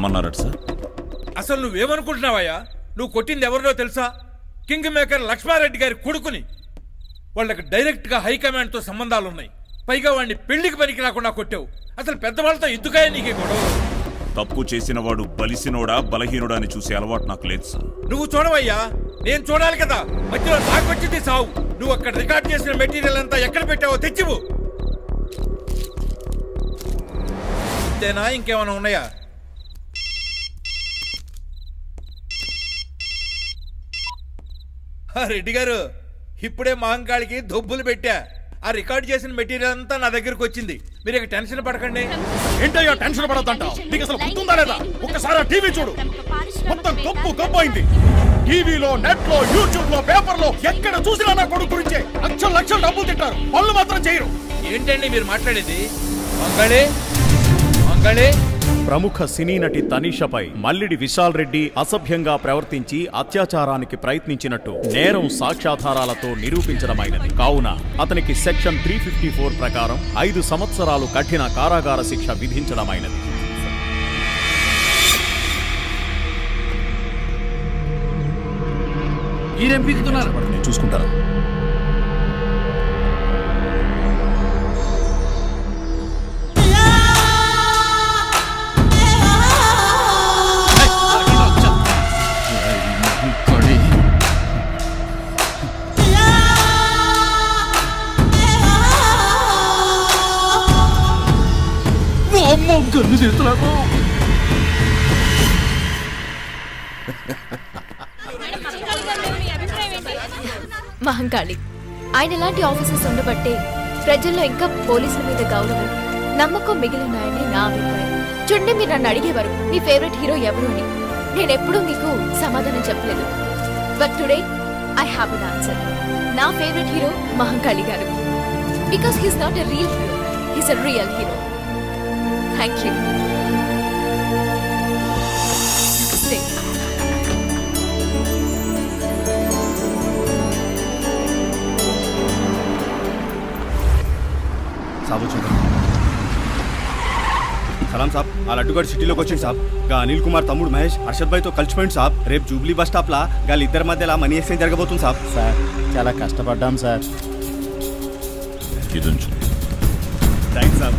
రమ్మన్నారట sir. అసలు నువ్వేమనుకుంటున్నావయ్యా? నువ్వు కొట్టింది ఎవరినో తెలుసా? కింగ్ మేకర్ లక్ష్మారెడ్డి గారి కొడుకుని. వాళ్ళకి డైరెక్ట్గా హైకమాండ్తో సంబంధాలున్నాయి. పైగా వాడిని పెళ్లికి పనికి రాకుండా కొట్టావు. అసలు పెద్దవాళ్ళతో ఎందుకయ్యా నీకే గొడవ? తప్పు చేసిన వాడు బలిసినోడా బలహీనుడా అని చూసే అలవాటు నాకు లేదు సార్. నువ్వు చూడవయ్యా, నేను చూడాలి కదా. మధ్యలో నాకు వచ్చింది సావు. నువ్వు అక్కడ రికార్డ్ చేసిన మెటీరియల్ అంతా ఎక్కడ పెట్టావో తెచ్చివు. అంతేనా, ఇంకేమైనా ఉన్నాయా? రెడ్డి గారు, ఇప్పుడే మహంకాళికి దొబ్బులు పెట్టా. ఆ రికార్డ్ చేసిన మెటీరియల్ అంతా నా దగ్గరకు వచ్చింది. మీరు ఇక టెన్షన్ పడకండి. ఏంటయ్యా టెన్షన్ పడొద్దంటావు? నీకు అసలు గుర్తుందా లేదా? ఒక్కసారి టీవీ చూడు, మొత్తం గొప్ప అయింది. టీవీలో, నెట్ లో, యూట్యూబ్ లో, పేపర్ లో ఎక్కడ చూసినా నా కొడుకు గురించే లక్షలు డబ్బులు తింటారు, పనులు మాత్రం చేయరు. ఏంటండి మీరు మాట్లాడేది? మంగళే మంగళే ప్రముఖ సినీ నటి తనీషపై మల్లిడి విశాల్ రెడ్డి అసభ్యంగా ప్రవర్తించి అత్యాచారానికి ప్రయత్నించినట్టు నేరం సాక్ష్యాధారాలతో నిరూపించడమైనది. కావున అతనికి సెక్షన్ 354 ప్రకారం 5 సంవత్సరాలు కఠిన కారాగార శిక్ష విధించడమైనది. మీరేం పీకుతున్నారు? నేను చూసుకుంటాను. మహంకాళి, ఆయన ఎలాంటి ఆఫీసర్స్ ఉండబట్టే ప్రజల్లో ఇంకా పోలీసుల మీద గౌరవం, నమ్మకం మిగిలినాయని నా అభిప్రాయం. చూడండి, మీరు నన్ను అడిగేవారు మీ ఫేవరెట్ హీరో ఎవరు అని. నేనెప్పుడూ మీకు సమాధానం చెప్పలేదు. But today I have an answer. నా favourite hero Mahankali garu. Because he's not a real hero, he's a real hero. Thank you. సలాం సాబ్, ఆ లడ్డుగాడు సిటీలోకి వచ్చింది సాబ్. గా అనిల్ కుమార్ తమ్ముడు మహేష్ హర్షద్ భాయ్తో కలిసిపోయింది సాబ్. రేపు జూబ్లీ బస్ స్టాప్ లా గాలి ఇద్దరి మధ్యలో మనీ ఎక్స్చేంజ్ జరగబోతుంది సాబ్. సార్, చాలా కష్టపడ్డాం సార్. ఇది థ్యాంక్స్ సాబ్.